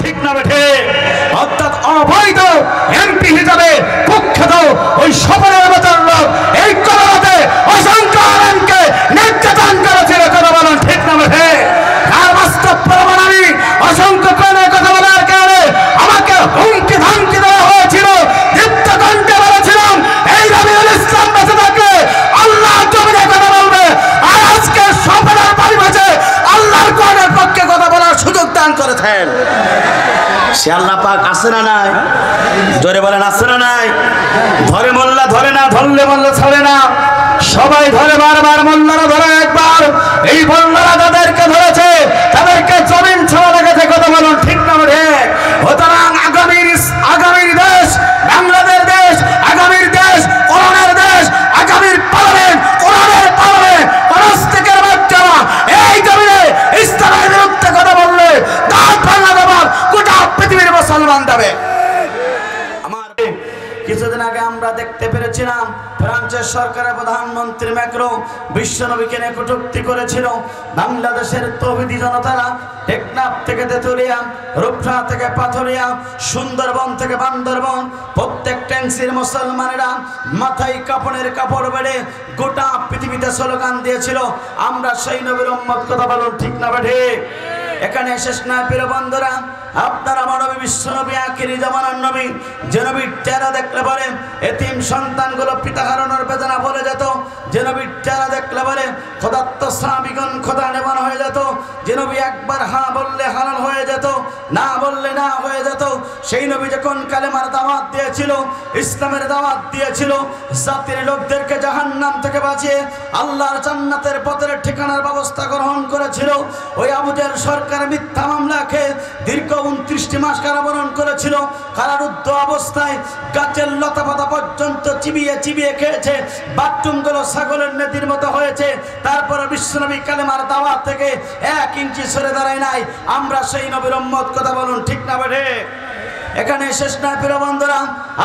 ঠিক না বেঠে? অর্থাৎ অবৈধ এমপি হিসাবে কুখ্যাত ওই স্বপনের মতন লোক এই কলকাতাতে অসংখ্য আলেমকে নির্যাতন করেছিল, কথা বলুন ঠিক না বেঠে? আর বাস্তব প্রমাণ আমি অসংখ্য প্রাণের কথা বলার কারণে আমাকে হুমকি ধামকি দেওয়া হয়েছিল, দীপ্ত কণ্ঠে বলেছিলাম এই রবিউল ইসলাম বেঁচে থাকলে আল্লাহর জমিনে কথা বলবে। আর আজকে স্বপনের পরিবেশে আল্লাহর কোরআনের পক্ষে কথা বলার সুযোগ দান করেছেন। সে আল্লাহ পাক আছে না নাই? জোরে বলেন আছে না নাই? ধরে মোল্লা ধরে না, ধরলে মোল্লা ছাড়ে না, সবাই ধরে বারবার, মোল্লারা ধরে একবার। এই মোল্লারা যাদেরকে ধরেছে তাদেরকে জমিন ছাড়া লেগেছে, কথা বলুন ঠিক না রে? সুতরাং আগামীর দেশ বাংলাদেশ দেশ, আগামীর দেশ কোরআনের দেশ, আগামীর পার্লামেন্ট কোরআনের পার্লামেন্ট। প্রত্যেকের বাচ্চারা এই জমিনে ইসলামের বিরুদ্ধে কথা বললে তার বাংলা দেবার গোটা পৃথিবীর মুসলমান দেবে। কিছুদিন আগে আমরা দেখতে পেরেছিলাম ফ্রান্সের সরকারের প্রধানমন্ত্রী ম্যাক্রো বিশ্বনবীকে নিয়ে কটূক্তি করেছিল। বাংলাদেশের তৌহিদি জনতারা টেকনাফ থেকে তেতুলিয়া, রূপসা থেকে পাথরিয়া, সুন্দরবন থেকে বান্দরবন প্রত্যেক ট্যাঙ্কসির মুসলমানেরা মাথায় কাপড়ের কাপড় বেড়ে গোটা পৃথিবীতে স্লোগান দিয়েছিল আমরা সেই নবীর উম্মত, কথা বলুন ঠিক না বেঠে? এখানে শেষ না প্রিয় বন্ধুরা, আপনার আমার নবী বিশ্বনবী আখিরি জামানার নবী, যে নবীর চেহারা দেখলে পরে এতিম সন্তানগুলো পিতা হারানোর বেদনা ভুলে যেত, যে নবীর চেহারা দেখলে পরে খোদাত্ম সাহাবীগণ খোদা নেবানো হয়ে যেত, যে নবী একবার হ্যাঁ বললে হালাল হয়ে যেত, না বললে না হয়ে যেত। সেই নবী যখন কালেমার দাওয়াত দিয়েছিল, ইসলামের দাওয়াত দিয়েছিল, জাতির লোকদেরকে জাহান্নাম থেকে বাঁচিয়ে আল্লাহর জান্নাতের পথের ঠিকানার ব্যবস্থা গ্রহণ করেছিল। ওই আবু জাহেল সরকার মিথ্যা মামলা খেয়ে দীর্ঘ 29টি মাস কারাবরণ করেছিল। কারারুদ্ধ অবস্থায় গাছের লতা পাতা পর্যন্ত চিবিয়ে চিবিয়ে খেয়েছে, বাথরুমগুলো ছাগলের নেতির মতো হয়েছে। তারপরে বিশ্বনবী কালেমার দাওয়াত থেকে 1 ইঞ্চি সরে দাঁড়ায় নাই। আমরা সেই নবীর উম্মত, কথা বলুন ঠিক না বেঠে? এখানে শেষ না প্রিয় বন্ধুরা,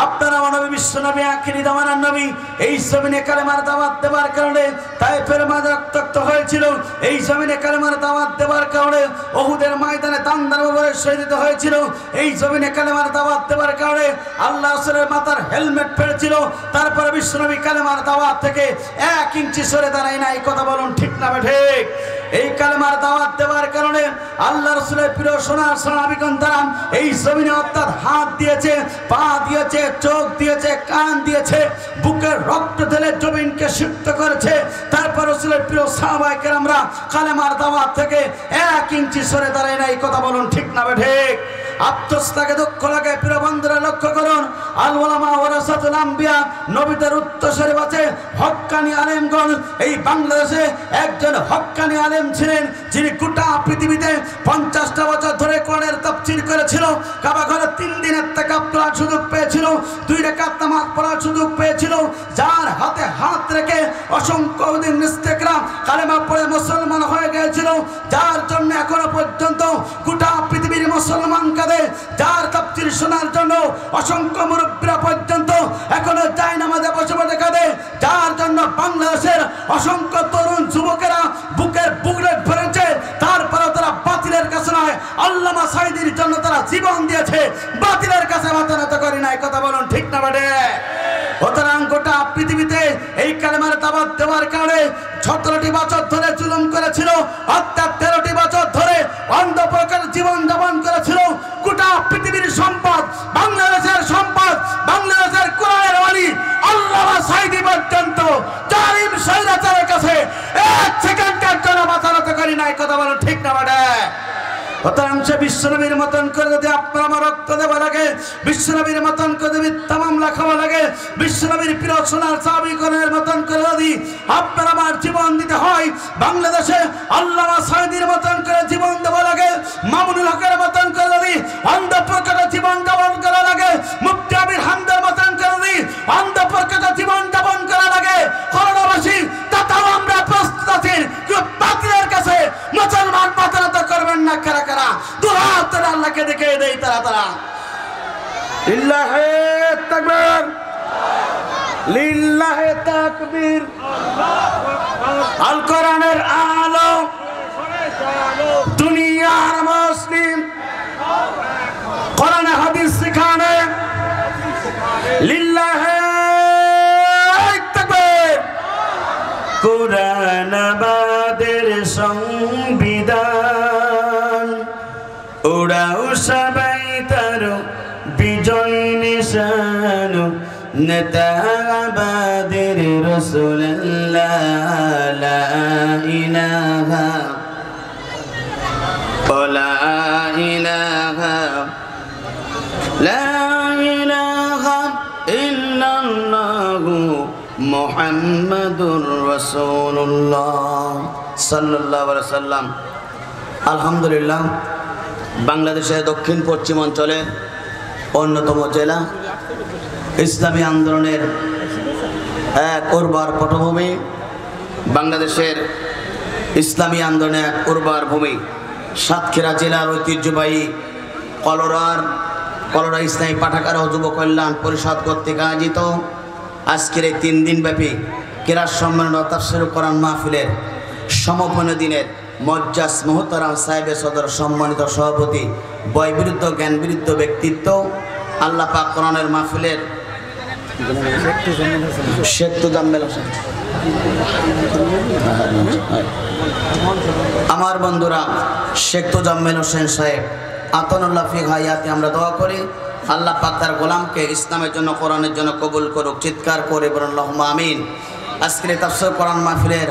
আপনারা নবী বিশ্বনবী আখিরি জামানার নবী এই জমিনে কালেমার দাওয়াত দেওয়ার কারণে তায়েফের মাঝে রক্তাক্ত হয়েছিল। এই জমিনে কালেমার দাওয়াত দেওয়ার কারণে উহুদের ময়দানে দান্দার উপরে শহীদ হয়েছিল। এই জমিনে কালেমার দাওয়াত দেওয়ার কারণে আল্লাহ রাসূলের মাথার হেলমেট ফেলেছিল। তারপরে বিশ্বনবী কালেমার দাওয়াত থেকে 1 ইঞ্চি সরে দাঁড়ায় নাই, কথা বলুন ঠিক না ঠিক? এই কালেমার দাওয়াত দেওয়ার কারণে আল্লাহ রাসূলের প্রিয় সোনার সাহাবীগণ তারা এই জমিনে অর্থাৎ হাত দিয়েছে, পা দিয়েছে, চোখ দিয়েছে, কান দিয়েছে, বুকের রক্ত ঢেলে জমিনকে সিক্ত করেছে। তারপর রাসূলের প্রিয় সাহাবায়ে কেরামরা কালেমার দাওয়াত থেকে 1 ইঞ্চি সরে দাঁড়ায় নাই, কথা বলুন ঠিক না ঠিক? আফসোস লাগে, দুঃখ লাগে প্রিয় বন্ধুরা, লক্ষ্য করুন আল উলামা ওয়ারাসাতুল আম্বিয়া, নবীদের উত্তরসূরি আছে হক্কানি আলেমগণ। এই বাংলাদেশে একজন হক্কানি আলেম ছিলেন যিনি গোটা পৃথিবীতে 50টা বছর ধরে কোরআনের তাফসীর করেছিল, কাবা ঘরে 3 দিনের ইত্তেকাফ করার সুযোগ পেয়েছিল, 2 রাকাত নামাজ পড়ার সুযোগ পেয়েছিল, যার হাতে হাত রেখে অসংখ্য দিন ইস্তেকরা কালেমা পড়ে মুসলমান হয়ে গিয়েছিল, যার জন্য এখনো পর্যন্ত গোটা পৃথিবীর মুসলমান কাঁদে, যার তাফসীর শোনার জন্য অসংখ্য মুরব্বীরা পর্যন্ত এখনো যায় নামাজে বসে বসে কাঁদে, যার জন্য বাংলাদেশের অসংখ্য তরুণ যুবকেরা বুকের বুকরে ভরেছে। তারপরে তারা বাতিলের কাছে নয়, আল্লামা সাঈদীর জন্য তারা জীবন দিয়েছে, বাতিলের কাছে মাথা নত করে নাই, কথা বলুন ঠিক না বেটে? সুতরাং গোটা পৃথিবীতে এই কালেমার দাওয়াত দেওয়ার কারণে 17টি বছর ধরে জুলুম করেছিল, অর্থাৎ 13টি বছর ধরে অন্ধ প্রকার জীবন যাপন করেছিল। গোটা পৃথিবীর সম্পদ, বাংলাদেশের সম্পদ, বাংলাদেশের কোরআনের ওলি আল্লামা সাঈদী পর্যন্ত জালিম স্বৈরাচারের কাছে 1 সেকেন্ডের জন্য মাথা নত করি নাই, কথা বলুন ঠিক না বেটে? সুতরাং সে বিশ্বনবীর মতন করে যদি আপনার আমার রক্ত দেওয়া লাগে, বিশ্বনবীর মতন করে যদি মিথ্যা মামলা খাওয়া লাগে, বিশ্বনবীর প্রিয় সোনার সাহাবীগণের মতন করে যদি আপনার আমার জীবন দিতে হয়, বাংলাদেশে আল্লামা সাঈদীর মতন করে জীবন দেওয়া লাগে, মামুনুল হকের মতন করে যদি অন্ধ প্রকারে জীবন যাপন করা লাগে, মুফতি আমির হামদার মতন করে যদি অন্ধ প্রকারে জীবন যাপন করা লাগে, করোনাবাসী তাও আমরা প্রস্তুত আছি। বাতিলের কাছে মুসলমান মাথা নত করবেন না। কারা কারা দুহাত ধরে আল্লাহকে দেখে দেই, তারা লিল্লাহে তাকবীর, লিল্লাহে তাকবীর। আল কোরআনের আলো দুনিয়ার মুসলিম উড়াও সবাই তার বিজয় নিশানো নেতা আবাদের রাসূলুল্লাহ লা ইলাহা লা ইলাহা লা ইলাহা ইল্লাল্লাহু মুহাম্মাদুর রাসূলুল্লাহ সাল্লাল্লাহু আলাইহি ওয়াসাল্লাম। আলহামদুলিল্লাহ, বাংলাদেশের দক্ষিণ পশ্চিম অঞ্চলে অন্যতম জেলা, ইসলামী আন্দোলনের এক উর্বর পটভূমি, বাংলাদেশের ইসলামী আন্দোলনের এক উর্বর ভূমি, সাতক্ষীরা জেলার ঐতিহ্যবাহী কলোরা ইসলামী পাঠাগার ও যুব কল্যাণ পরিষদ কর্তৃক আয়োজিত আজকের এই 3 দিনব্যাপী ক্রীড়া সম্মেলন ও তাফসীরুল কোরআন মাহফিলের সমাপনী দিনের মজ্জাজ মোহতারাম সাহেবের সদর সম্মানিত সভাপতি, বয়বিরুদ্ধ জ্ঞানবিরুদ্ধ ব্যক্তিত্ব, আল্লাহ পাক কোরআনের মাহফিলের শেখ তোজাম্মেল হোসেন, আমার বন্ধুরা শেখ তোজাম্মেল হোসেন সাহেব আতানুল্লাহ ফি হায়াতি, আমরা দোয়া করি আল্লাহ পাক তার গোলামকে ইসলামের জন্য কোরআনের জন্য কবুল করুক। চিৎকার করে বলুন আল্লাহুম্মা আমিন। আজকের এই তাফসীর কোরআন মাহফিলের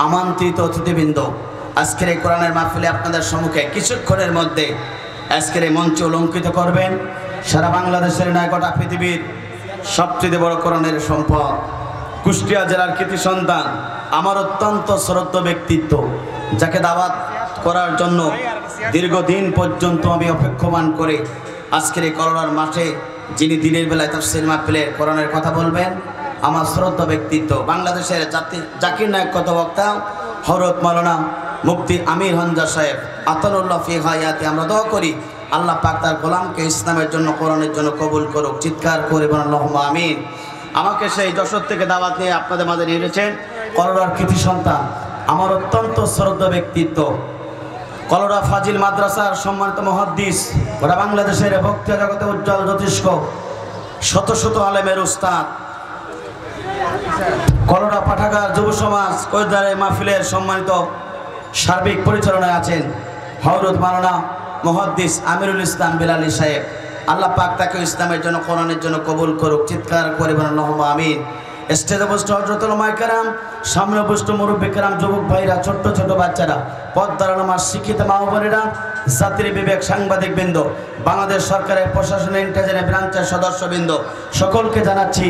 আমন্ত্রিত অতিথিবৃন্দ, আজকের এই কোরআনের মাহফিলে আপনাদের সম্মুখে কিছুক্ষণের মধ্যে আজকের এই মঞ্চে অলঙ্কিত করবেন সারা বাংলাদেশের নয় গোটা পৃথিবীর সবচেয়ে বড় কোরআনের সম্পদ, কুষ্টিয়া জেলার কৃতি সন্তান, আমার অত্যন্ত শ্রদ্ধ ব্যক্তিত্ব, যাকে দাওয়াত করার জন্য দীর্ঘদিন পর্যন্ত আমি অপেক্ষমান করে আজকের এই করোনার মাঠে যিনি দিনের বেলায় তাফসীর মাহফিলে কোরআনের কথা বলবেন, আমার শ্রদ্ধা ব্যক্তিত্ব, বাংলাদেশের জাকির নায়ক কথাবক্তা হযরত মাওলানা মুফতি আমির হামজা সাহেব আতানুল্লাহ ফি হায়াতি, আমরা দোয়া করি আল্লাহ পাক তার গোলামকে ইসলামের জন্য কোরআনের জন্য কবুল করুক। চিৎকার করে বলুন আল্লাহুম্মা আমিন। আমাকে সেই যশোর থেকে দাওয়াত নিয়ে আপনাদের মাঝে নিয়ে এসেছেন করোনার কৃতি সন্তান, আমার অত্যন্ত শ্রদ্ধা ব্যক্তিত্ব, কলোরা ফাজিল মাদ্রাসার সম্মানিত মুহাদ্দিস, গোটা বাংলাদেশের বক্তৃতা জগতে উজ্জ্বল জ্যোতিষ্ক, শত শত আলেমের উস্তাদ, কলোরা পাঠাগার যুব সমাজ কৈদারে মাহফিলের সম্মানিত সার্বিক পরিচালনায় আছেন হযরত মাওলানা মুহাদ্দিস আমিরুল ইসলাম বিলালী সাহেব, আল্লাহ পাক তাকে ইসলামের জন্য কোরআনের জন্য কবুল করুক। চিৎকার করে বলুন আল্লাহুম্মা আমিন। স্টেজে বসে হযরত উলামায়ে কেরাম, সামনে বসে মুরব্বী কেরাম, যুবক ভাইরা, ছোট্ট ছোট বাচ্চারা, পর্দার আমার শিক্ষিত মা ও বোনেরা, জাতির বিবেক সাংবাদিক বৃন্দ, বাংলাদেশ সরকারের প্রশাসনিক ইন্টেলিজেন্স ব্রাঞ্চের সদস্যবৃন্দ, সকলকে জানাচ্ছি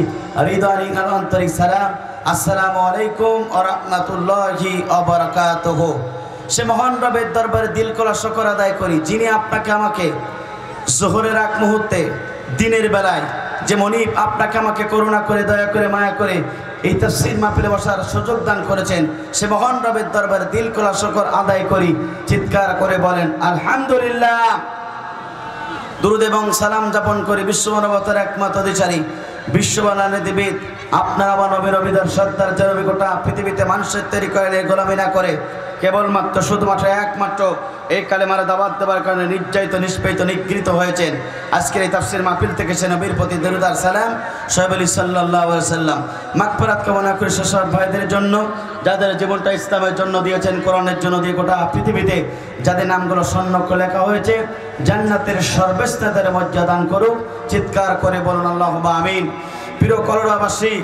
হৃদয়হীন আন্তরিক সালাম। আসসালামু আলাইকুম ওয়া রাহমাতুল্লাহি ওয়া বারাকাতুহু। সে মহান রবের দরবারে দিল খোলা শুকর আদায় করি, যিনি আপনাকে আমাকে জোহরের এক মুহূর্তে দিনের বেলায় যে মনিব আপনাকে আমাকে করুণা করে, দয়া করে, মায়া করে এই তাফসীর মাহফিলে বসার সুযোগ দান করেছেন, সে মহান রবের দরবারে দিল খোলা শুকর আদায় করি। চিৎকার করে বলেন আলহামদুলিল্লাহ। দুরূদ এবং সালাম যাপন করি বিশ্বমানবতার একমাত্র অধিকারী, বিশ্ববানানীবিদ আপনার আমার নবীর অভিধর সত্তার জনবী গোটা পৃথিবীতে মানুষের তৈরি করেন, গোলামি না করে কেবলমাত্র শুধুমাত্র একমাত্র এই কালেমার দাওয়াত দেওয়ার কারণে নির্যাতিত, নিষ্পেষিত, নিগৃহীত হয়েছেন। আজকের এই তাফসীর মাহফিল থেকে সে নবীর প্রতি দরুদ আর সালাম সাহেব আলী সাল্লাল্লাহু আলাইহি ওয়াসাল্লাম মাগফিরাত কামনা করে সেসব ভাইদের জন্য যাদের জীবনটা ইসলামের জন্য দিয়েছেন, কোরআনের জন্য দিয়ে গোটা পৃথিবীতে যাদের নামগুলো স্বর্ণাক্ষরে লেখা হয়েছে, জান্নাতের সর্বশ্রেষ্ঠদের মর্যাদা দান করুক। চিৎকার করে বলুন আল্লাহুম্মা আমিন। প্রিয় করোনাবাসী,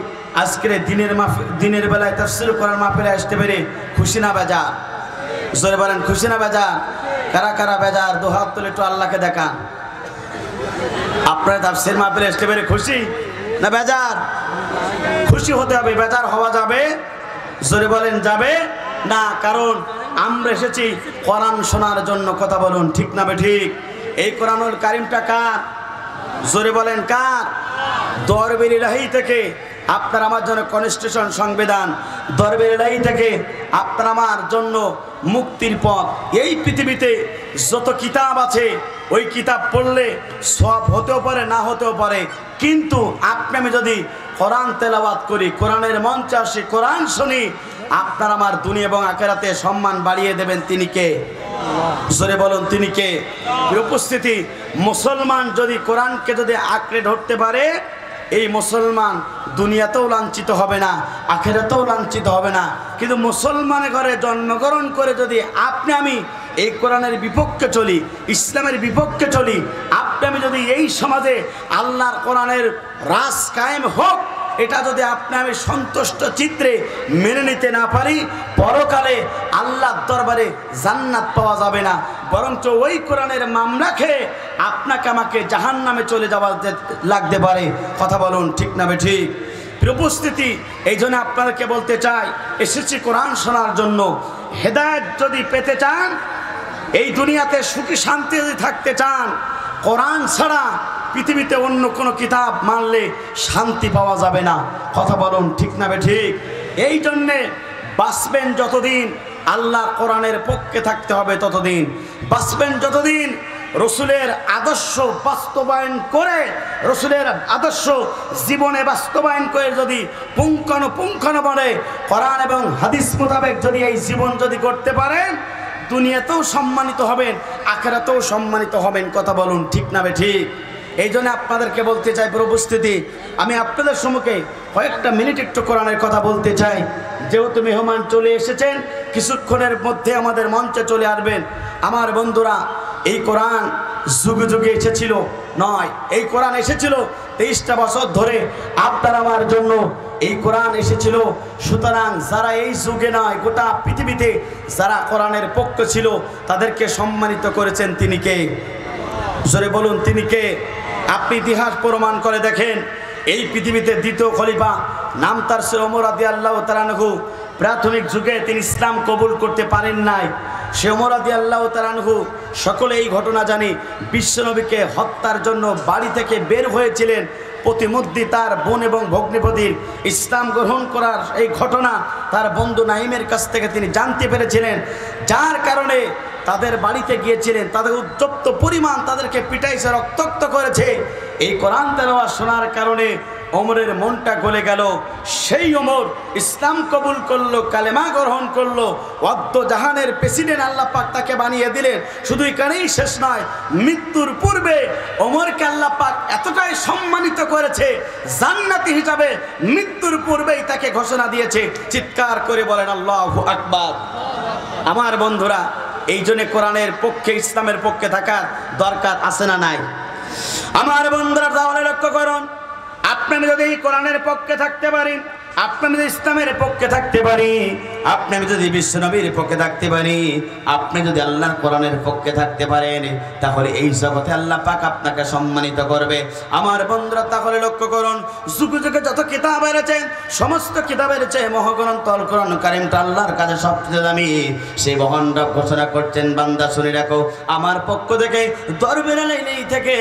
আজকের দিনের বেলায় তাফসীর কোরআন মাহফিলে আসতে পেরে খুশি না বেজার? জোরে বলেন খুশি না বেজার? কারা কারা বেজার দু হাত তুলে একটু আল্লাহকে দেখান। আপনারা তাফসীর মাহফিলে আসতে পেরে খুশি না বেজার? খুশি হতে হবে, বেজার হওয়া যাবে? জোরে বলেন যাবে না, কারণ আমরা এসেছি কোরআন শোনার জন্য। কথা বলুন ঠিক না ঠিক? এই কোরআনুল কারীমটা কার? জোরে বলেন কার? দরবের ইলাহি থেকে আপনার আমার জন্য কনস্টিটিউশন, সংবিধান, দরবের ইলাহি থেকে আপনার আমার জন্য মুক্তির পথ। এই পৃথিবীতে যত কিতাব আছে ওই কিতাব পড়লে সব হতেও পারে, না হতেও পারে, কিন্তু আপনি আমি যদি কোরআন তেলাওয়াত করি, কোরআনের মঞ্চে আসি, কোরআন শুনি, আপনার আমার দুনিয়া এবং আখিরাতে সম্মান বাড়িয়ে দেবেন। তিনি কে? জোরে বলুন তিনি কে? উপস্থিতি, মুসলমান যদি কোরআনকে যদি আঁকড়ে ধরতে পারে, এই মুসলমান দুনিয়াতেও লাঞ্ছিত হবে না, আখিরাতেও লাঞ্ছিত হবে না। কিন্তু মুসলমানের ঘরে জন্মগ্রহণ করে যদি আপনি আমি এই কোরআনের বিপক্ষে চলি, ইসলামের বিপক্ষে চলি, আপনি আমি যদি এই সমাজে আল্লাহর কোরআনের রাজ কায়েম হোক এটা যদি আপনি আমি সন্তুষ্ট চিত্রে মেনে নিতে না পারি, পরকালে আল্লাহর দরবারে জান্নাত পাওয়া যাবে না, বরঞ্চ ওই কোরআনের মামলা খেয়ে আপনাকে আমাকে জাহান্নামে চলে যাওয়া লাগতে পারে। কথা বলুন ঠিক না বেঠিক? উপস্থিতি, এই জন্য আপনাদেরকে বলতে চাই, এসেছি কোরআন শোনার জন্য। হেদায়েত যদি পেতে চান, এই দুনিয়াতে সুখী শান্তি যদি থাকতে চান, কোরআন ছাড়া পৃথিবীতে অন্য কোনো কিতাব মানলে শান্তি পাওয়া যাবে না। কথা বলুন ঠিক না বেঠিক? এই জন্যে বাঁচবেন যতদিন আল্লাহ কোরআনের পক্ষে থাকতে হবে ততদিন, বাঁচবেন যতদিন রসুলের আদর্শ বাস্তবায়ন করে, রসুলের আদর্শ জীবনে বাস্তবায়ন করে যদি পুঙ্খানুপুঙ্খানুভাবে কোরআন এবং হাদিস মোতাবেক যদি এই জীবন যদি করতে পারেন, দুনিয়াতেও সম্মানিত হবেন, আখিরাতেও সম্মানিত হবেন। কথা বলুন ঠিক না বেঠিক? এই জন্য আপনাদেরকে বলতে চাই, উপস্থিতি, আমি আপনাদের সম্মুখে কয়েকটা মিনিট একটু কোরআনের কথা বলতে চাই। যেহেতু মেহমান চলে এসেছেন, কিছুক্ষণের মধ্যে আমাদের মঞ্চে চলে আসবেন। আমার বন্ধুরা, এই কোরআন যুগে যুগে এসেছিল নয়, এই কোরআন এসেছিল 23টা বছর ধরে আপনার আমার জন্য এই কোরআন এসেছিল। সুতরাং যারা এই যুগে নয় গোটা পৃথিবীতে যারা কোরআনের পক্ষ ছিল তাদেরকে সম্মানিত করেছেন তিনি কে? জোরে বলুন তিনি কে? আপনি ইতিহাস প্রমাণ করে দেখেন, এই পৃথিবীতে দ্বিতীয় খলিফা নাম তার ছিল ওমর রাদিয়াল্লাহু তাআলা আনহু। প্রাথমিক যুগে তিনি ইসলাম কবুল করতে পারেন নাই। সে ওমর রাদিয়াল্লাহু তাআলা আনহু, সকলে এই ঘটনা জানি, বিশ্বনবীকে হত্যার জন্য বাড়ি থেকে বের হয়েছিলেন। প্রতিমধ্যে তার বোন এবং ভগ্নিপতির ইসলাম গ্রহণ করার এই ঘটনা তার বন্ধু নাইমের কাছ থেকে তিনি জানতে পেরেছিলেন, যার কারণে তাদের বাড়িতে গিয়েছিলেন, তাদের উত্তপ্ত পরিমাণ তাদেরকে পিটাইছে, রক্তাক্ত করেছে। এই কোরআন তেলাওয়াত শোনার কারণে ওমরের মনটা গলে গেল। সেই ওমর ইসলাম কবুল করলো, কালেমা গ্রহণ করলো, ওয়াদ্দ জাহানের প্রেসিডেন্ট আল্লাহ পাক তাকে বানিয়ে দিলেন। শুধু এখানেই শেষ নয়, মৃত্যুর পূর্বে ওমরকে আল্লাহ পাক এতটাই সম্মানিত করেছে, জান্নাতি হিসাবে মৃত্যুর পূর্বেই তাকে ঘোষণা দিয়েছে। চিৎকার করে বলেন আল্লাহু আকবার। আমার বন্ধুরা, এই জন্য কোরআনের পক্ষে, ইসলামের পক্ষে থাকার দরকার আছে না নাই? আমার বন্ধুরা, তাহলে লক্ষ্য করুন, আপনি যদি এই কোরআনের পক্ষে থাকতে পারেন, আপনি যদি ইসলামের পক্ষে থাকতে পারি, আপনি যদি বিশ্বনবীর পক্ষে থাকতে পারি, আপনি যদি আল্লাহর কোরআনের পক্ষে থাকতে পারেন, তাহলে এই জগতে আল্লাহ পাক আপনাকে সম্মানিত করবে। আমার বন্ধুরা, তাহলে লক্ষ্য করুন, যুগে যুগে যত কিতাব এনেছেন, সমস্ত কিতাবের চেয়ে মহাগ্রন্থ আল কোরআন কারীমটা আল্লাহর কাছে সবচেয়ে দামি। সেই মহান রব ঘোষণা করছেন, বান্দা শুনে রাখো, আমার পক্ষ থেকে দরবের লাইনেই থেকে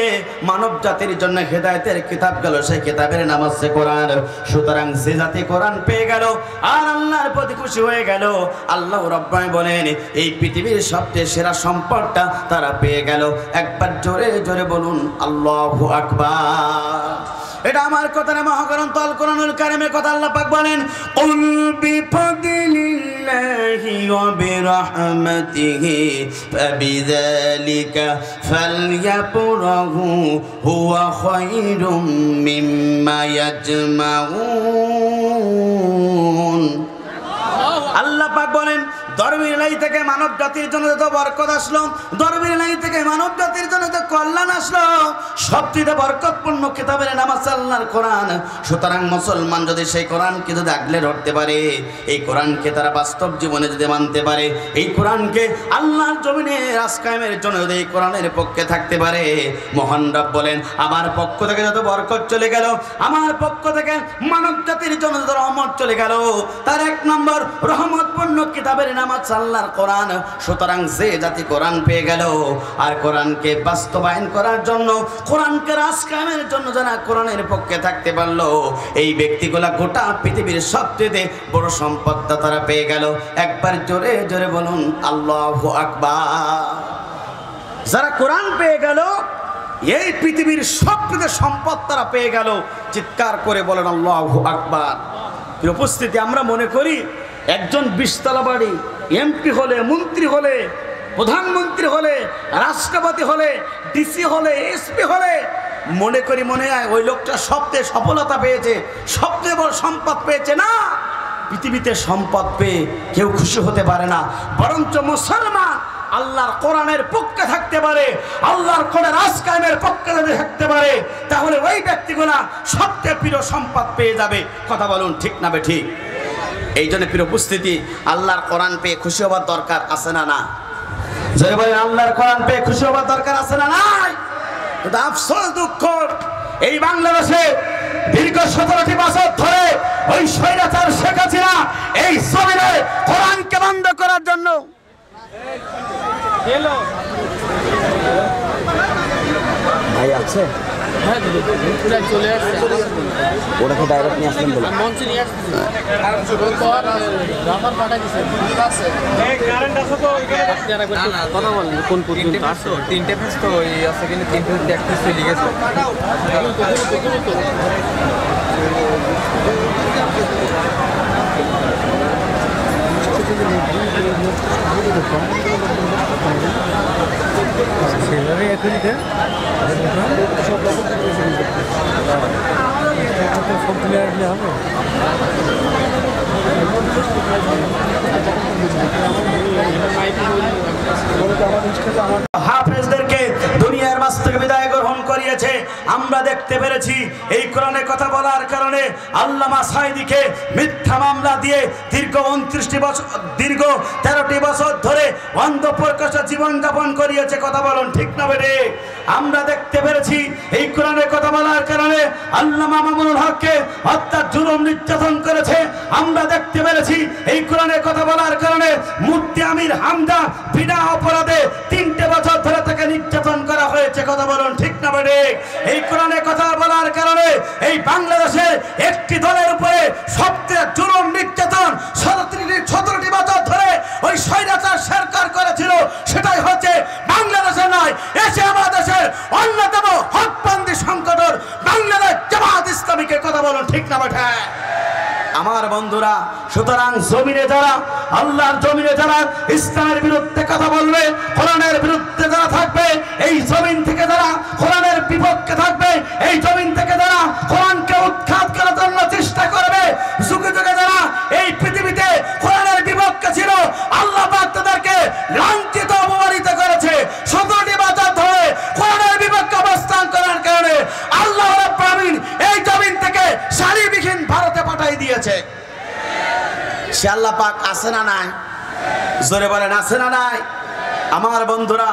মানব জাতির জন্য হেদায়েতের কিতাব গেল, সেই কিতাবের নাম হচ্ছে কোরআন। সুতরাং যে জাতি কোরআন পেয়ে গেল আর আল্লাহর প্রতি খুশি হয়ে গেল, আল্লাহ রাব্বানি বলেন এই পৃথিবীর সবচেয়ে সেরা সম্পদটা তারা পেয়ে গেল। একবার জোরে জোরে বলুন আল্লাহু আকবার। এটা আমার কথা না, মহাগ্রন্থ আল কোরআনুল কারীমের কথা। আল্লাহ পাক বলেন, কুল বিফাদলিল্লাহি ওয়া বিরহমাতিহি ফাবিযালিকা ফালইফরাহু হুয়া খায়রুম মিম্মা ইয়াজমাউন। আল্লাহ পাক বলেন, ধর্মের লাই থেকে মানব জাতির জন্য যত বরকত আসলো, ধর্মের লাই থেকে মানব জাতির জন্য যত কল্যাণ আসলো, সবচেয়ে বরকতপূর্ণ কিতাবের নাম আছে আল্লাহর কোরআন। সুতরাং মুসলমান যদি সেই কোরআনকে যদি আগলে ধরতে পারে, এই কোরআনকে তারা বাস্তব জীবনে যদি মানতে পারে, এই কোরআনকে আল্লাহর জমিনে রাজ কায়েমের জন্য যদি এই কোরআনের পক্ষে থাকতে পারে, মহান রব বলেন আমার পক্ষ থেকে যত বরকত চলে গেল, আমার পক্ষ থেকে মানব জাতির জন্য যত রহমত চলে গেল, তার এক নম্বর রহমতপূর্ণ কিতাবের নাম আছে আল্লাহর কোরআন। সুতরাং যে জাতি কোরআন পেয়ে গেল আর কোরআনকে বাস্তবায়ন করার জন্য, কোরআনকে রাজ কায়েমের জন্য যারা কোরআনের পক্ষে থাকতে পারলো, এই ব্যক্তিগুলা গোটা পৃথিবীর সবচেয়ে বড় সম্পদটা তারা পেয়ে গেল। একবার জোরে জোরে বলুন আল্লাহু আকবার। যারা কোরআন পেয়ে গেল, এই পৃথিবীর সবচেয়ে সম্পদ তারা পেয়ে গেল। চিৎকার করে বলেন আল্লাহু আকবার। উপস্থিতি, আমরা মনে করি একজন 20 তলা বাড়ি, এমপি হলে, মন্ত্রী হলে, প্রধানমন্ত্রী হলে, রাষ্ট্রপতি হলে, ডিসি হলে, এসপি হলে, মনে করি মনে হয় ওই লোকটা সবচেয়ে সফলতা পেয়েছে, সবচেয়ে বড় সম্পদ পেয়েছে। না, পৃথিবীতে সম্পদ পেয়ে কেউ খুশি হতে পারে না, বরঞ্চ মুসলমান আল্লাহর কোরআনের পক্ষে থাকতে পারে, আল্লাহর কোরআন রাজ কায়েমের পক্ষে যদি থাকতে পারে, তাহলে ওই ব্যক্তিগুলা সবচেয়ে প্রিয় সম্পদ পেয়ে যাবে। কথা বলুন ঠিক না বেঠিক? এই জন্য প্রিয় উপস্থিতি, আল্লাহর কোরআন পেয়ে খুশি হওয়ার দরকার আছে না না? জয় ভাই, আল্লাহর কোরআন পেয়ে খুশি হওয়ার দরকার আছে না নাই? কিন্তু আফসোস, দুঃখ, এই বাংলাদেশে দীর্ঘ 17টি বছর ধরে ওই স্বৈরাচার শেখ হাসিনা এই জমিনে কোরআনকে বন্ধ করার জন্য ভাই আছে। হ্যাঁ, চলে আসছে। ওটাকে ডাইরেক্ট নিয়ে আসলেন বলে মঞ্চে নিয়ে আসছে। কথা বলেন কোন পর্যন্ত আসছে? 3টে পেজ তো ওই আছে, কিন্তু 3 পেজ দেখতেছি লিখেছে। সেভাবে এখনই দেন সব তুলে আসলে হবে। হাফেজদেরকে দুনিয়ার মাঝ থেকে বিদায় গ্রহণ করিয়েছে। আমরা দেখতে পেরেছি এই কোরআনের কথা বলার কারণে আল্লামা সাঈদীকে মিথ্যা মামলা দিয়ে দীর্ঘ 13টি বছর ধরে অন্ধ প্রকাশ্যে জীবনযাপন করিয়েছে। কথা বলুন ঠিক না বেরে? আমরা দেখতে পেরেছি এই কোরআনের কথা বলার কারণে আল্লামা মামুনুল হককে হত্যা, জুলুম, নির্যাতন করেছে। আমরা দেখতে পেরেছি এই কোরআনের কথা বলার কারণে মুফতি আমির হামজা বিনা অপরাধে 3টে বছর ধরে তাকে নির্যাতন করা হয়েছে। কথা বলুন ঠিক না বেরে? এই কোরআনের কথা বলার কারণে এই বাংলাদেশের একটি দলের উপরে সবচেয়ে জুলুম, নির্যাতন 17টি বছর ধরে ওই স্বৈরাচার সরকার করেছিল, সেটাই হচ্ছে বাংলাদেশে নয়, এশিয়া মহাদেশের অন্যতম হকপন্থী সংগঠন বাংলাদেশ জামাত ইসলামীকে। কথা বলুন ঠিক না বেঠা? আমার বন্ধুরা, সুতরাং জমিনে যারা, আল্লাহর জমিনে যারা ইসলামের বিরুদ্ধে কথা বলবে, কোরআনের বিরুদ্ধে যারা থাকবে, এই জমিন থেকে যারা কোরআনের বিপক্ষে থাকবে, এই জমিন থেকে যারা কোরআনকে উৎখাত করার জন্য চেষ্টা করবে, যুগে যুগে যারা এই পৃথিবীতে কোরআনের বিপক্ষে ছিল, আল্লাহ পাক তাদেরকে লাঞ্ছিত, অপমানিত করেছে। 17টি বছর ধরে কোরআনের বিপক্ষে অবস্থান করার কারণে আল্লাহ রাব্বুল আলামিন এই জমিন থেকে সারিবিহীন ভারতে পাঠিয়ে দিয়েছে। সে আল্লাহ পাক আছে না নাই? জোরে বলেন আছে না নাই? আমার বন্ধুরা,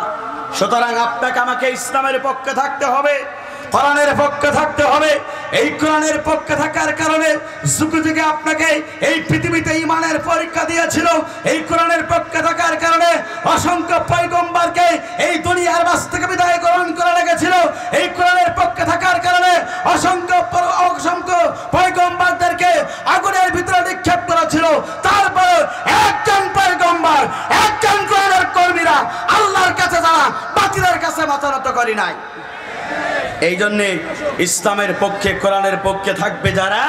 সুতরাং আপনাকে আমাকে ইসলামের পক্ষে থাকতে হবে, কোরআনের পক্ষে থাকতে হবে। এই কোরআনের পক্ষে থাকার কারণে যুগে যুগে আপনাকে এই পৃথিবীতে ঈমানের পরীক্ষা দিয়েছিল। এই কোরআনের পক্ষে থাকার কারণে অসংখ্য পয়গম্বরকে এই দুনিয়ার মাঝ থেকে বিদায় গ্রহণ করা লেগেছিল। এই কোরআনের পক্ষে থাকার কারণে অসংখ্য পয়গম্বরদেরকে আগুনের ভিতরে নিক্ষেপ করা ছিল। তারপর একজন পয়গম্বর, একজন কোরআনের কর্মীরা আল্লাহর কাছে যারা বাতিলের কাছে মাথা নত করি নাই। এই জন্যে ইসলামের পক্ষে, কোরআনের পক্ষে থাকবে যারা,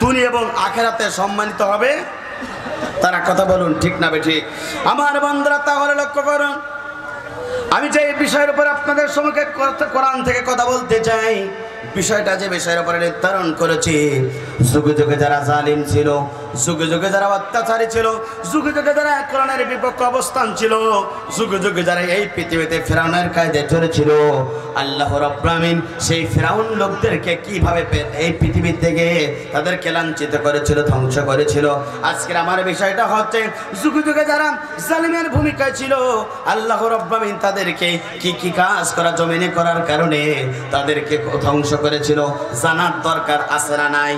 দুনিয়া এবং আখেরাতে সম্মানিত হবে তারা। কথা বলুন ঠিক না বেঠিক? আমার বন্ধুরা, তাহলে লক্ষ্য করুন, আমি যে বিষয়ের উপর আপনাদের সম্মুখে কোরআন থেকে কথা বলতে চাই, বিষয়টা যে বিষয়ের উপরে নির্ধারণ করেছি, যুগে যুগে যারা জালিম ছিল, যুগে যুগে যারা অত্যাচারী ছিল, যুগে যুগে যারা কোরআনের বিপক্ষে অবস্থান ছিল, যুগে যুগে যারা এই পৃথিবীতে ফিরাউনের কায়দায় চলেছিল, আল্লাহ রাব্বুল আমিন সেই ফিরাউন লোকদেরকে কিভাবে এই পৃথিবী থেকে তাদেরকে লাঞ্ছিত করেছিল, ধ্বংস করেছিল। আজকের আমার বিষয়টা হচ্ছে যুগে যুগে যারা জালিমের ভূমিকায় ছিল, আল্লাহ রাব্বুল আমিন তাদেরকে কি কি কাজ করা জমিনে করার কারণে তাদেরকে ধ্বংস করেছিল। জানার দরকার আছে না নাই?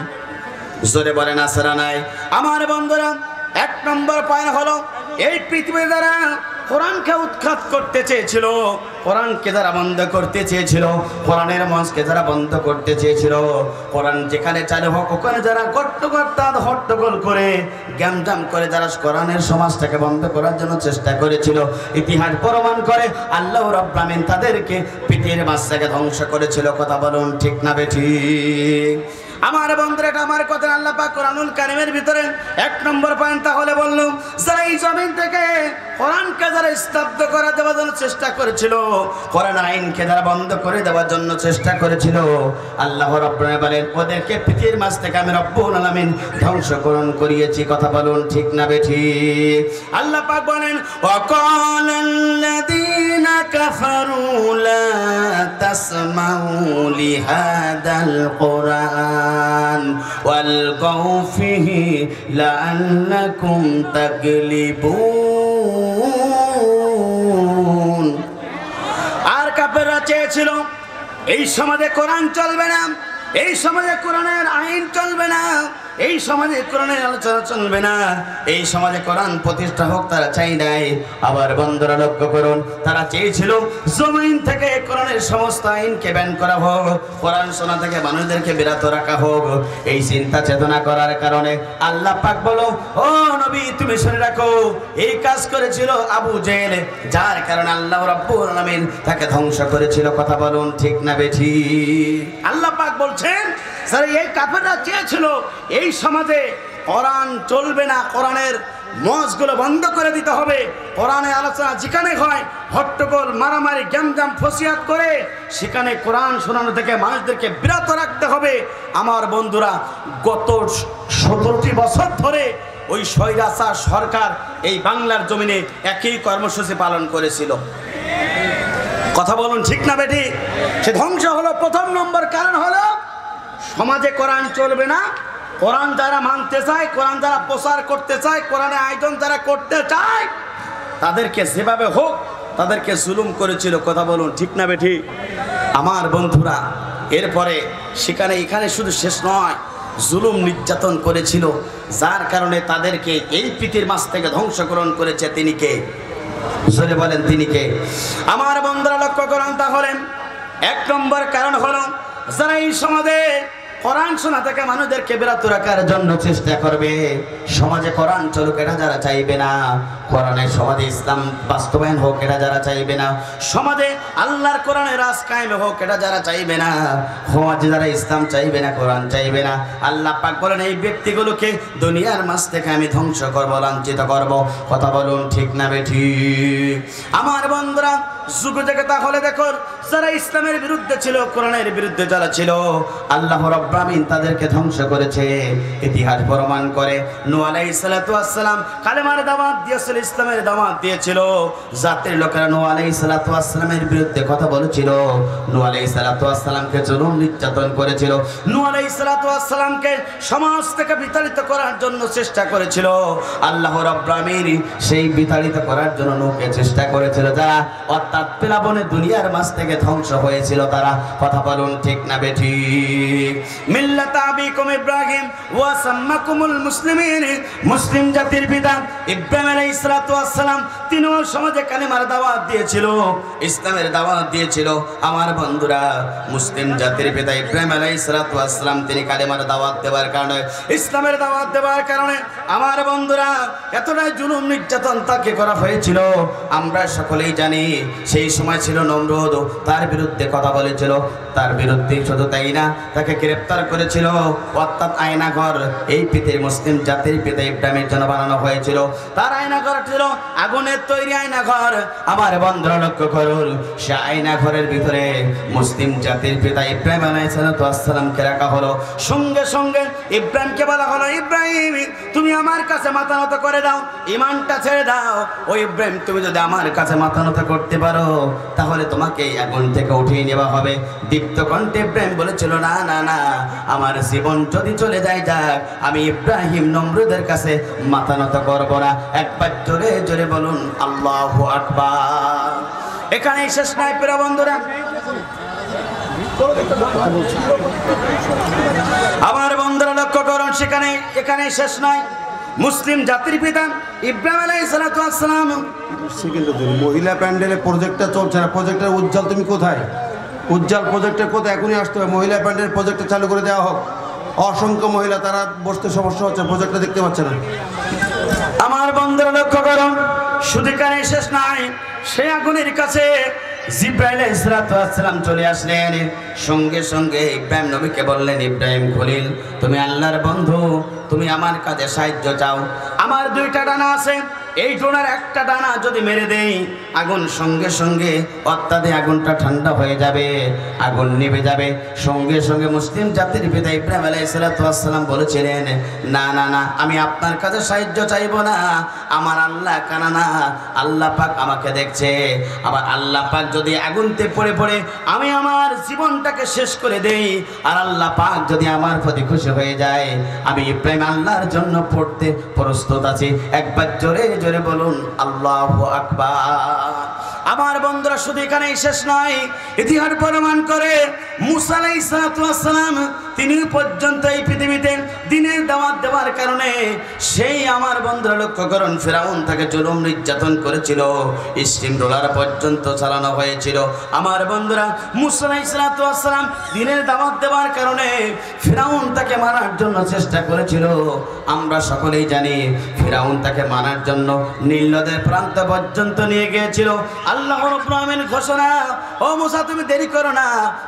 জোরে বলেন আছে না নাই? আমার বন্ধুরা, 1 নম্বর পয়েন্ট হলো, এই পৃথিবীর দ্বারা কোরআনকে উৎখাত করতে চেয়েছিল, কোরআনকে যারা বন্ধ করতে চেয়েছিল, কোরআনের মঞ্চকে যারা বন্ধ করতে চেয়েছিল, কোরআন যেখানে চালু হোক ওখানে যারা হট্টগোল করে গ্যামজাম করে যারা কোরআনের সমাজটাকে বন্ধ করার জন্য চেষ্টা করেছিল, ইতিহাস প্রমাণ করে আল্লাহ রাব্বুল আমিন তাদেরকে পৃথিবীর মাঝ থেকে ধ্বংস করেছিল। কথা বলুন ঠিক না বেঠিক? আমার বন্ধুরা, এটা আমার কথা। আল্লাহ পাক কোরআনুল কারীমের ভিতরে 1 নম্বর পয়েন্ট তাহলে বলল, যারা এই জমিন থেকে কোরআনকে যারা স্তব্ধ করে দেওয়ার জন্য চেষ্টা করেছিল, কোরআন আইনকে যারা বন্ধ করে দেওয়ার জন্য চেষ্টা করেছিল, আল্লাহ রাব্বুল আলামিন বলেন ওদেরকে পৃথিবীর মাঝ থেকে আমি রব্বুল আলামিন ধ্বংসকরণ করিয়েছি। কথা বলুন ঠিক না বেঠিক? আল্লাহ পাক বলেন, ওয়াকালাল্লাযীনা কাফারু লা তাসমাউ লিহাদাল কুরআন ওয়ালগাউ ফিহি লাআল্লাকুম তাগলিবুন। আর কাফেররা চেয়েছিল এই সমাজে কোরআন চলবে না, এই সমাজে কোরআনের আইন চলবে না, এই সমাজে কোরআনের আলোচনা চলবে না, এই সমাজে কোরআন প্রতিষ্ঠা হোক তারা চাই নাই। আবার বন্ধুরা লক্ষ্য করুন, তারা চেয়েছিল জমিন থেকে কোরআনের সমস্ত আইনকে ব্যান করা হোক, কোরআন শোনা থেকে মানুষদেরকে বিরত রাখা হোক। এই চিন্তা চেতনা করার কারণে আল্লাহ পাক বলো, ও নবী তুমি শুনে রাখো, এই কাজ করেছিল আবু জেহেল, যার কারণে আল্লাহ রাব্বুল আলামিন তাকে ধ্বংস করেছিল। কথা বলুন ঠিক না বেঠিক? আল্লাহ পাক বলছেন, স্যার এই কাফেররা চেয়েছিল এই সমাজে কোরআন চলবে না, কোরআনের মজগুলো বন্ধ করে দিতে হবে, কোরআনের আলোচনা যেখানে হয় হট্টগোল মারামারি গ্যামজাম ফসিয়াত করে সেখানে কোরআন শোনানো থেকে মানুষদেরকে বিরত রাখতে হবে। আমার বন্ধুরা, গত 17টি বছর ধরে ওই স্বৈরাচার সরকার এই বাংলার জমিনে একই কর্মসূচি পালন করেছিল। কথা বলুন ঠিক না বেটি? সে ধ্বংস হলো। প্রথম নম্বর কারণ হলো সমাজে কোরআন চলবে না, কোরআন যারা মানতে চায়, কোরআন যারা প্রচার করতে চায়, কোরআনের আয়োজন যারা করতে চায়, তাদেরকে যেভাবে হোক তাদেরকে জুলুম করেছিল। কথা বলুন ঠিক না বেঠি? আমার বন্ধুরা, এরপরে সেখানে এখানে শুধু শেষ নয়, জুলুম নির্যাতন করেছিল, যার কারণে তাদেরকে এই পৃথিবীর মাঝ থেকে ধ্বংসকরণ করেছে। তিনি কে? জোরে বলেন তিনি কে? আমার বন্ধুরা লক্ষ্য করুন, তাহলে 1 নম্বর কারণ হলো যারা এই সমাজে কোরআন শোনা থেকে মানুষদেরকে বিরত রাখার জন্য চেষ্টা করবে। সমাজে কোরআন চলুক এটা যারা চাইবে না, কোরআনের সমাজে ইসলাম বাস্তবায়ন হোক এটা যারা চাইবে না, সমাজে আল্লাহর কোরআনের রাজ কায়েম হোক এটা যারা চাইবে না, সমাজে যারা ইসলাম চাইবে না, কোরআন চাইবে না, আল্লাহ পাক বলেন এই ব্যক্তিগুলোকে দুনিয়ার মাঝ থেকে আমি ধ্বংস করব, লাঞ্ছিত করব। কথা বলুন ঠিক না বেঠিক? আমার বন্ধুরা, যুগ থেকে তাহলে দেখো, যারা ইসলামের বিরুদ্ধে ছিল, কোরআনের বিরুদ্ধে যারা ছিল, আল্লাহ রাব্বুল আলামিন তাদেরকে ধ্বংস করেছে। ইতিহাস প্রমাণ করে নূহ আলাইহিস সালাতু ওয়াস সালাম কালেমার দাওয়াত দিয়েছিল, ইসলামের দাওয়াত দিয়েছিল। জাতির লোকেরা নূহ আলাইহিস সালাতু ওয়াস সালামের বিরুদ্ধে কথা বলেছিল, নূহ আলাইহিস সালাতু ওয়াস সালামকে জুলুম নির্যাতন করেছিল, নূহ আলাইহিস সালাতু ওয়াস সালামকে সমাজ থেকে বিতাড়িত করার জন্য চেষ্টা করেছিল। আল্লাহ রাব্বুল আলামিন সেই বিতাড়িত করার জন্য নূহকে চেষ্টা করেছিল, যারা অর্থাৎ প্লাবনে দুনিয়ার মাঝ থেকে ধ্বংস হয়েছিল তারা। কথা বলুন ঠিক না বেঠিক? মিল্লাত আবিকুম ইব্রাহিম ওয়া সাম্মাকুমুল মুসলিমিন, মুসলিম জাতির পিতা ইব্রাহিম আলাইহিস সালাতু ওয়াস সালাম তিনিও সমাজে কালেমার দাওয়াত দিয়েছিল, ইসলামের দাওয়াত দিয়েছিল। আমার বন্ধুরা, মুসলিম জাতির পিতা ইব্রাহিম আলাইহিস সালাতু ওয়াস সালাম তিনি কালেমার দাওয়াত দেওয়ার কারণে, ইসলামের দাওয়াত দেওয়ার কারণে আমার বন্ধুরা এতটাই জুলুম নির্যাতন তাকে করা হয়েছিল। আমরা সকলেই জানি সেই সময় ছিল নমরুদ, তার বিরুদ্ধে কথা বলেছিল, তার বিরুদ্ধে শুধু তাই না তাকে গ্রেফতার করেছিল। অর্থাৎ আয়নাঘর এই পৃথিবীর মুসলিম জাতির পিতা ইব্রাহিমের জন্য বানানো হয়েছিল। তার আয়নাঘর ছিল আগুনের তৈরি আয়নাঘর। আমার বন্ধুরা লক্ষ্য করুন, সে আয়নাঘরের ভিতরে মুসলিম জাতির পিতা ইব্রাহিম আলাইহিস সালামকে রাখা হলো। সঙ্গে সঙ্গে ইব্রাহিমকে বলা হলো, ইব্রাহিম তুমি আমার কাছে মাথা নত করে দাও, ঈমানটা ছেড়ে দাও। ও ইব্রাহিম, তুমি যদি আমার কাছে মাথা নত করতে পারো তাহলে তোমাকে আগুন থেকে উঠিয়ে নেওয়া হবে। দীপ্ত কণ্ঠে ইব্রাহিম বলেছিল, না না না, আমার জীবন যদি চলে যায় যাক, আমি ইব্রাহিম নমরুদের কাছে মাথা নত করব না। একবার জোরে জোরে বলুন আল্লাহু আকবার। এখানেই শেষ নয় প্রিয় বন্ধুরা, আমার বন্ধুরা লক্ষ্য করুন, সেখানে এখানেই শেষ নয়। মুসলিম জাতির পিতা ইব্রাহিম আলাইহিস সালাতু ওয়াস সালাম, মহিলা প্যান্ডেলের প্রজেক্টটা চলছে না, প্রজেক্টের উজ্জ্বল তুমি কোথায়? উজ্জ্বল প্রজেক্টের কোথায়? এখনই আসতে হবে, মহিলা প্যান্ডেলের প্রজেক্টটা চালু করে দেওয়া হোক। অসংখ্য মহিলা, তারা বসতে সমস্যা হচ্ছে, প্রজেক্টটা দেখতে পাচ্ছে না। আমার বন্ধুরা লক্ষ্য করুন, শুধু কানে শেষ নাই, সে আগুনের কাছে জিব্রাইল আলাইহিস সালাম চলে আসলেন। সঙ্গে সঙ্গে ইব্রাহিম নবীকে বললেন, ইব্রাহিম খলিল, তুমি আল্লাহর বন্ধু, তুমি আমার কাজে সাহায্য চাও। আমার দুইটা ডানা আছে, এই ডানার একটা ডানা যদি মেরে দেই, আগুন সঙ্গে সঙ্গে অত্যাধিক আগুনটা ঠান্ডা হয়ে যাবে, আগুন নিভে যাবে। সঙ্গে সঙ্গে মুসলিম জাতির পিতা ইব্রাহিম আলাইহিস সালাম বলেছিলেন, না না না, আমি আপনার কাছে সাহায্য চাইব না, আমার আল্লাহ কানা না, আল্লাহ পাক আমাকে দেখছে। আবার আল্লাহ পাক যদি আগুনতে পড়ে পড়ে আমি আমার জীবনটাকে শেষ করে দেই, আর আল্লাহ পাক যদি আমার প্রতি খুশি হয়ে যায়, আমি ইব্রাহিম আল্লাহর জন্য পড়তে প্রস্তুত আছি। একবার জোরে জোরে বলুন আল্লাহু আকবার। আমার বন্ধুরা, শুধু এখানেই শেষ নয়, ইতিহাস প্রমাণ করে মুসা আলাইহিস সালাম তিনি পর্যন্ত এই পৃথিবীতে দিনের দাওয়াত দেওয়ার কারণে সেই আমার বন্ধুরা লক্ষ্য করুন, ফেরাউন তাকে জুলুম নির্যাতন করেছিল, স্টিম রোলার পর্যন্ত চালানো হয়েছিল। আমার বন্ধুরা, মুসা আলাইহিস সালাম দিনের দাওয়াত দেওয়ার কারণে ফেরাউন তাকে মারার জন্য চেষ্টা করেছিল। আমরা সকলেই জানি ফেরাউন তাকে মারার জন্য নীল নদের প্রান্ত পর্যন্ত নিয়ে গিয়েছিল। আল্লাহ রাব্বুল আলামিন ঘোষণা, ও মুসা তুমি দেরি করো না,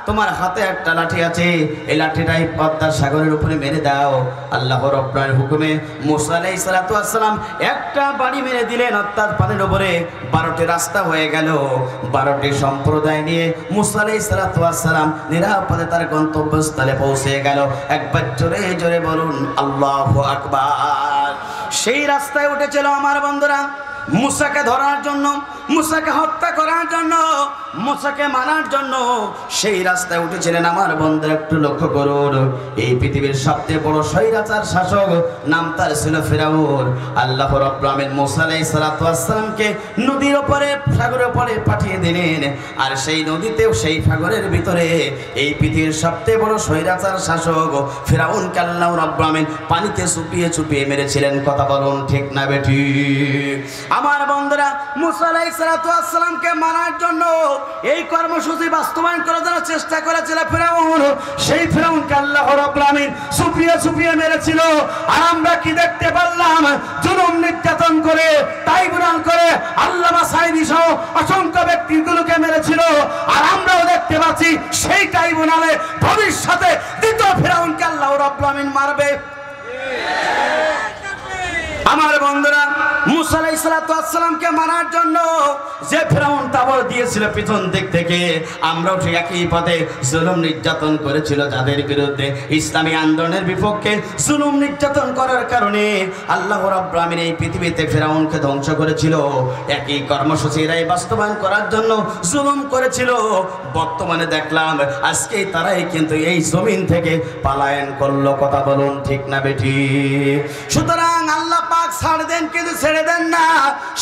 তোমার হাতে একটা লাঠি আছে, এই লাঠিটাই পদ্মার সাগরের উপরে মেরে দাও। আল্লাহ রাব্বুল আলামিনের হুকুমে মুসা আলাইহিস সালাম একটা বাড়ি মেরে দিলেন, অর্থাৎ পানির উপরে 12টি রাস্তা হয়ে গেল। 12টি সম্প্রদায় নিয়ে মুসা আলাইহিস সালাম নিরাপদে তার গন্তব্যস্থলে পৌঁছে গেল। একবার জোরে জোরে বলুন আল্লাহু আকবার। সেই রাস্তায় উঠেছিল আমার বন্ধুরা মুসাকে ধরার জন্য, মুসাকে হত্যা করার জন্য, মুসাকে মারার জন্য সেই রাস্তায় উঠেছিলেন আমার বন্ধুরা। একটু লক্ষ্য করুন, এই পৃথিবীর সবচেয়ে বড় স্বৈরাচার শাসক, নাম তার ছিল ফিরআউন। আল্লাহ রাব্বুল আলামিন মুসা আলাইহিস সালামকে নদীর উপরে, সাগরের উপরে পাঠিয়ে দিলেন। আর সেই নদীতেও, সেই সাগরের ভিতরে এই পৃথিবীর সবচেয়ে বড় স্বৈরাচার শাসক ফিরআউনকে আল্লাহ রাব্বুল আলামিন পানিতে চুপিয়ে চুপিয়ে মেরেছিলেন। কথা বলুন ঠিক না বেঠিক? আমার বন্ধুরা, মুসা আলাইহিস সালামকে মারার জন্য এই কর্মসূচি বাস্তবায়ন করার জন্য চেষ্টা করেছিল ফিরআউন। সেই ফিরআউনকে আল্লাহ রাব্বুল আলামিন চুপিয়ে চুপিয়ে মেরেছিল। আর আমরা কি দেখতে পারলাম? জুলুম নির্যাতন করে, ট্রাইব্যুনাল করে আল্লামা সাঈদী সহ অসংখ্য ব্যক্তিগুলোকে মেরেছিল। আর আমরাও দেখতে পাচ্ছি সেই ট্রাইব্যুনালে ভবিষ্যতে দ্বিতীয় ফিরআউনকে আল্লাহ রাব্বুল আলামিন মারবে। আমার বন্ধুরা, মুসা আলাইহিস সালামকে মারার জন্য যে ফিরআউন তাবর দিয়েছিল পিছন দিক থেকে, আমরাও ঠিক একই পথে জুলুম নির্যাতন করেছিল যাদের বিরুদ্ধে, ইসলামী আন্দোলনের বিপক্ষে জুলুম নির্যাতন করার কারণে আল্লাহ রাব্বুল আলামিন এই পৃথিবীতে ফিরআউনকে ধ্বংস করেছিল। একই কর্মসূচি এরাই বাস্তবায়ন করার জন্য জুলুম করেছিল। বর্তমানে দেখলাম আজকেই তারাই কিন্তু এই জমিন থেকে পলায়ন করলো। কথা বলুন ঠিক না বেঠিক? সুতরাং আল্লাহ পাক ছাড় দেন, কিন্তু ছেড়ে দেন না।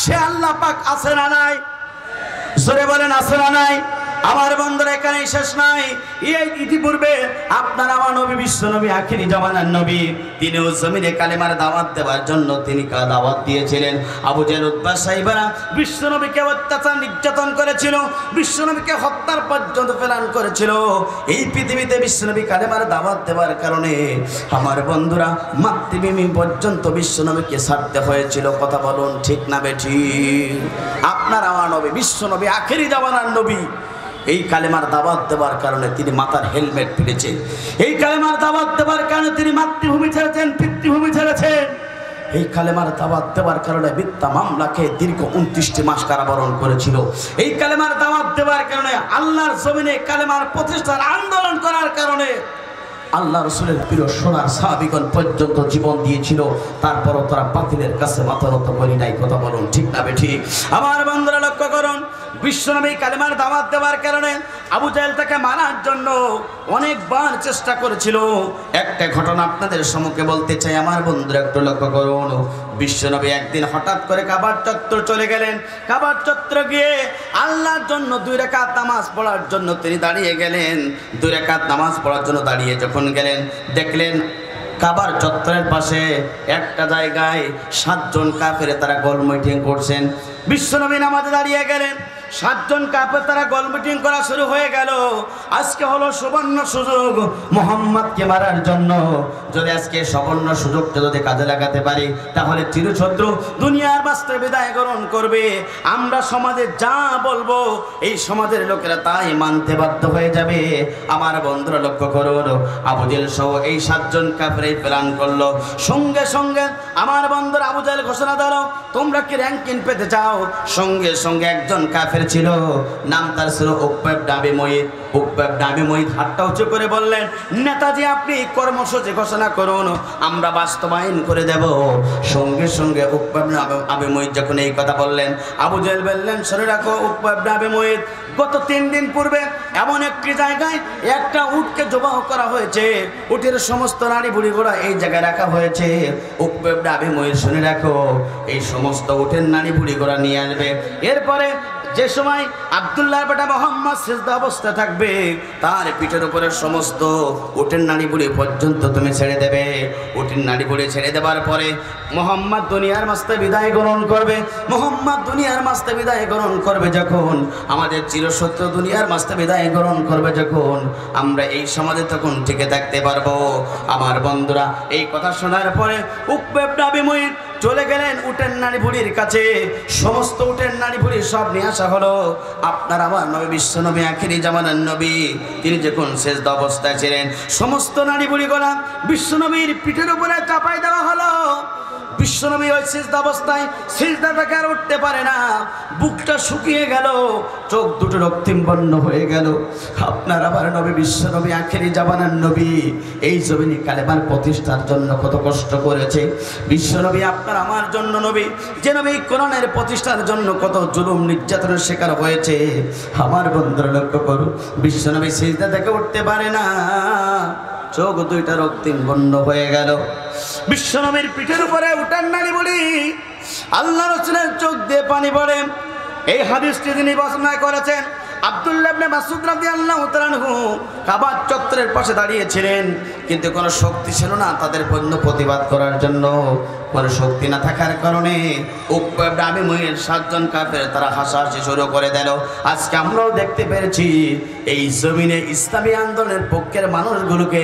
সে আল্লাহ পাক আছে না নাই? জোরে বলেন আছে না নাই? আমার বন্ধুরা, এখানেই শেষ নাই। এই ইতিপূর্বে আপনার আমার নবী, বিশ্ব নবী, আখিরি জামানার নবী, তিনিও জমিনে কালেমার দাওয়াত দেওয়ার জন্য তিনি দাওয়াত দিয়েছিলেন। আবু জেহেল, উতবা, সাইবারা বিশ্ব নবীকে অত্যাচার নির্যাতন করেছিল, বিশ্ব নবীকে হত্যার পর্যন্ত প্ল্যান করেছিল। এই পৃথিবীতে বিশ্ব নবী কালেমার দাওয়াত দেওয়ার কারণে আমার বন্ধুরা মাতৃভূমি পর্যন্ত বিশ্ব নবীকে ছাড়তে হয়েছিল। কথা বলুন ঠিক না বেঠিক? আপনার আমার নবী, বিশ্ব নবী, আখিরি জামানার নবী, এই কালেমার দাওয়াত দেওয়ার কারণে তিনি মাথার হেলমেট ফেলেছেন। এই কালেমার দাওয়াত দেওয়ার কারণে তিনি মাতৃভূমি ছেড়েছেন, পিতৃভূমি ছেড়েছেন। এই কালেমার দাওয়াত দেওয়ার কারণে মিথ্যা মামলাকে দীর্ঘ 29টি মাস কারাবরণ করেছিল। এই কালেমার দাওয়াত দেওয়ার কারণে, আল্লাহর জমিনে কালেমার প্রতিষ্ঠার আন্দোলন করার কারণে আল্লাহ রাসূলের প্রিয় সোনার সাহাবীগণ পর্যন্ত জীবন দিয়েছিল। তারপরও তারা বাতিলের কাছে মাথা নত করি নাই। কথা বলুন ঠিক না বেঠিক? আমার বন্ধুরা লক্ষ্য করুন, বিশ্বনবী কালেমার দাওয়াত দেওয়ার কারণে আবু জাহেল তাকে মারার জন্য অনেকবার চেষ্টা করেছিল। একটা ঘটনা আপনাদের সম্মুখে বলতে চাই আমার বন্ধুরা, একটু লক্ষ্য করুন। বিশ্বনবী একদিন হঠাৎ করে কাবার চত্বর চলে গেলেন। কাবার চত্বর গিয়ে আল্লাহর জন্য 2 রাকাত নামাজ পড়ার জন্য তিনি দাঁড়িয়ে গেলেন। 2 রাকাত নামাজ পড়ার জন্য দাঁড়িয়ে যখন গেলেন, দেখলেন কাবার চত্বরের পাশে একটা জায়গায় 7 জন কাফের তারা গোল মিটিং করছেন। বিশ্বনবী নামাজে দাঁড়িয়ে গেলেন। 7 জন কাফের তারা গোল মিটিং করা শুরু হয়ে গেল। আজকে হলো সুবর্ণ সুযোগ মুহাম্মদকে মারার জন্য। যদি আজকে সুবর্ণ সুযোগটা যদি কাজে লাগাতে পারি তাহলে চিরশত্রু দুনিয়ার বাস্তবে বিদায় গ্রহণ করবে। আমরা সমাজে যা বলবো এই সমাজের লোকেরা তাই মানতে বাধ্য হয়ে যাবে। আমার বন্ধুরা লক্ষ্য করুন, আবু জেহেল সহ এই 7 জন কাফের প্ল্যান করলো। সঙ্গে সঙ্গে আমার বন্ধুরা আবু জেহেল ঘোষণা দিল, তোমরা কি র্যাঙ্কিং পেতে চাও? সঙ্গে সঙ্গে একজন কাফের ছিল, নাম তার ছিল উকবা ইবনে আবি মুইত। উকবা ইবনে আবি মুইত হাতটা উঁচু করে বললেন, নেতাজি আপনি কর্মসূচি ঘোষণা করুন, আমরা বাস্তবায়ন করে দেব। সঙ্গে সঙ্গে উকবা ইবনে আবি মুইত যখন এই কথা বললেন, আবু জেহেল বললেন, শুনে রাখো উকবা ইবনে আবি মুইত, গত 3 দিন পূর্বে এমন একটি জায়গায় একটা উটকে জবাহ করা হয়েছে, উটের সমস্ত নাড়ি বুড়ি ঘোড়া এই জায়গায় রাখা হয়েছে। উকবা ইবনে আবি মুইত শুনে রাখো, এই সমস্ত উটের নাড়ি বুড়ি ঘোড়া নিয়ে আসবে। এরপরে যে সময় আব্দুল্লাহর বেটা মুহাম্মদ সিজদা অবস্থা থাকবে, তার পিঠের উপরে সমস্ত উটের নাড়ি বুড়ি পর্যন্ত তুমি ছেড়ে দেবে। উটের নাড়ি বুড়ি ছেড়ে দেওয়ার পরে মুহাম্মদ দুনিয়ার মাঝে বিদায় গ্রহণ করবে। মুহাম্মদ দুনিয়ার মাঝে বিদায় গ্রহণ করবে যখন, আমাদের চিরশত্রু দুনিয়ার মাঝে বিদায় গ্রহণ করবে যখন, আমরা এই সমাজে তখন টিকে থাকতে পারবো। আমার বন্ধুরা এই কথা শোনার পরে উকবা ইবনে আবি মুইত চলে গেলেন উটের নাড়ি ভুড়ির কাছে। সমস্ত উটের নাড়ি ভুড়ি সব নিয়ে আসা হলো। আপনার আমার নবী বিশ্ব নবী আখিরি জামানার নবী, তিনি যখন সেজদা অবস্থায় ছিলেন, সমস্ত নাড়ি ভুড়ি গোলা বিশ্ব নবীর পিঠের উপরে চাপাই দেওয়া হলো। বিশ্বনবী ওই সিজদা অবস্থায় সিজদা থেকে আর উঠতে পারে না, বুকটা শুকিয়ে গেল, চোখ দুটো রক্তিম বর্ণ হয়ে গেল। আপনার আবার নবী বিশ্বনবী আখেরি জামানার নবী এই জমিনে কালেমার প্রতিষ্ঠার জন্য কত কষ্ট করেছে। বিশ্বনবী আপনার আমার জন্য নবী, যে নবী কোরআনের প্রতিষ্ঠার জন্য কত জুলুম নির্যাতনের শিকার হয়েছে। আমার বন্ধুরা লক্ষ্য করুন, বিশ্বনবী সিজদা থেকে উঠতে পারে না, চোখ দুইটা রক্তিম বর্ণ হয়ে গেল। বিশ্বনবীর পিঠের উপরে উঠার নাড়ি বলি আল্লাহ রাসূলের চোখ দিয়ে পানি পড়ে। এই হাদিসটি তিনি বর্ণনা করেছেন। আব্দুল্লাহ ইবনে মাসউদ রাদিয়াল্লাহু তাআলা আনহু কাবা চত্বরের পাশে দাঁড়িয়েছিলেন, কিন্তু কোনো শক্তি ছিল না তাদের পণ্য প্রতিবাদ করার জন্য। কোনো শক্তি না থাকার কারণে উকবা ইবনে আবি মুইত 7 জন কাফের তারা হাসাহাসি শুরু করে দিল। আজকে আমরাও দেখতে পেরেছি এই জমিনে ইসলামী আন্দোলনের পক্ষের মানুষগুলোকে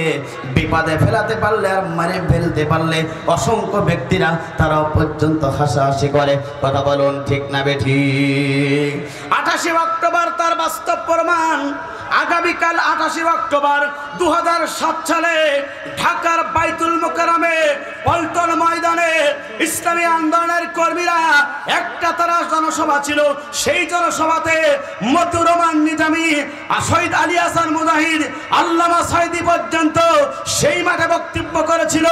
বিপদে ফেলাতে পারলে আর মারে ফেলতে পারলে অসংখ্য ব্যক্তিরা তারাও পর্যন্ত হাসাহাসি করে। কথা বলুন ঠিক না বেঠিক? 28 অক্টোবর তার বাস্তব প্রমাণ। আগামীকাল 28 অক্টোবর 2007 সালে ঢাকার বাইতুল মোকাররমে পল্টন ময়দানে ইসলামী আন্দোলনের কর্মীরা একটা তারা জনসভা ছিল। সেই জনসভাতে মতিউর রহমান নিজামী, শহীদ আলী হাসান মুজাহিদ, আল্লামা সাঈদী পর্যন্ত সেই মাঠে বক্তব্য করেছিল।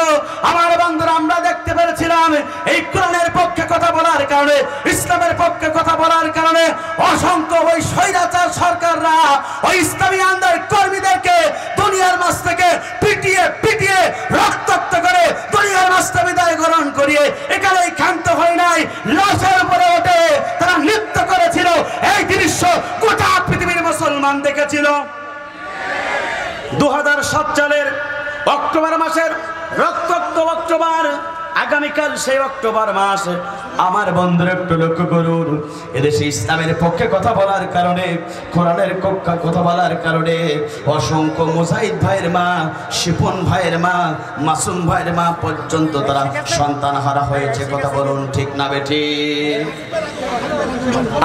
আমার বন্ধুরা আমরা দেখতে পেরেছিলাম এই কোরআনের পক্ষে কথা বলার কারণে, ইসলামের পক্ষে কথা বলার কারণে অসংখ্য ওই স্বৈরাচার সরকাররা ওই ইসলামী আন্দোলনের কর্মীদেরকে দুনিয়ার মাঝ থেকে পিটিয়ে পিটিয়ে রক্তাক্ত করে দুনিয়ার মাঝ থেকে বিদায় গ্রহণ করিয়ে এখানেই ক্ষান্ত হয় নাই, লাশের উপরে ওঠে তারা নৃত্য করেছিল। এই দৃশ্য গোটা পৃথিবীর মুসলমান দেখেছিল। 2007 সালের অক্টোবর মাসের রক্তাক্ত অক্টোবর, আগামীকাল সেই অক্টোবর মাস। আমার বন্ধুরা একটু লক্ষ্য করুন, এদেশে ইসলামের পক্ষে কথা বলার কারণে, কোরআনের পক্ষে কথা বলার কারণে অসংখ্য মুজাহিদ ভাইয়ের মা, শিপন ভাইয়ের মা, মাসুম ভাইয়ের মা পর্যন্ত তারা সন্তান হারা হয়েছে। কথা বলুন ঠিক না বেঠিক?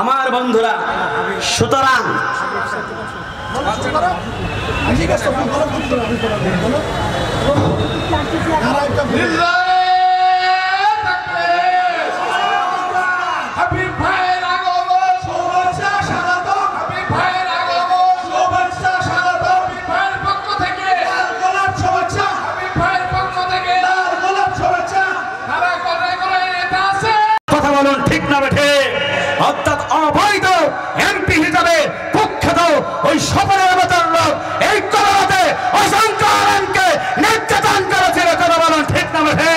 আমার বন্ধুরা সুতরাং অর্থাৎ অবৈধ এমপি হিসাবে কুখ্যাত ওই সফরের মতন লোক এই কলকাতাতে অসংখ্য আলেমকে নির্যাতন করেছিল। কথা বলুন ঠিক না বেঠে?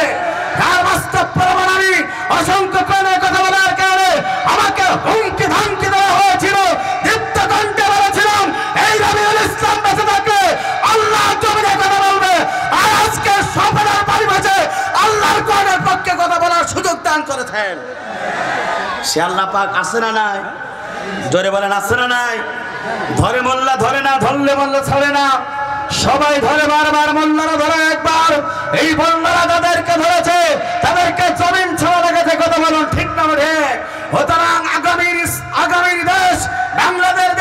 তার বাস্তব প্রমাণ আমি অসংখ্য কোণে কথা বলার কারণে আমাকে হুমকি ধামকি দেওয়া হয়েছিল, দীপ্ত কণ্ঠে বলেছিলাম এই রবিউল ইসলাম বেঁচে থাকলে আল্লাহ জমিনে কথা বলবে। আর আজকে সফরের পরিবেশে আল্লাহর কোরআনের পক্ষে কথা বলার সুযোগ দান করেছেন। সে আল্লাহ পাক আছে না নাই? জোরে বলেন আছে না নাই? ধরে মোল্লা ধরে না, ধরলে মোল্লা ছাড়ে না, সবাই ধরে বারবার, মোল্লারা ধরে একবার। এই মোল্লারা যাদেরকে ধরেছে তাদেরকে জমিন ছাড়া লেগেছে, কথা বলুন ঠিক না? সুতরাং আগামীর দেশ বাংলাদেশ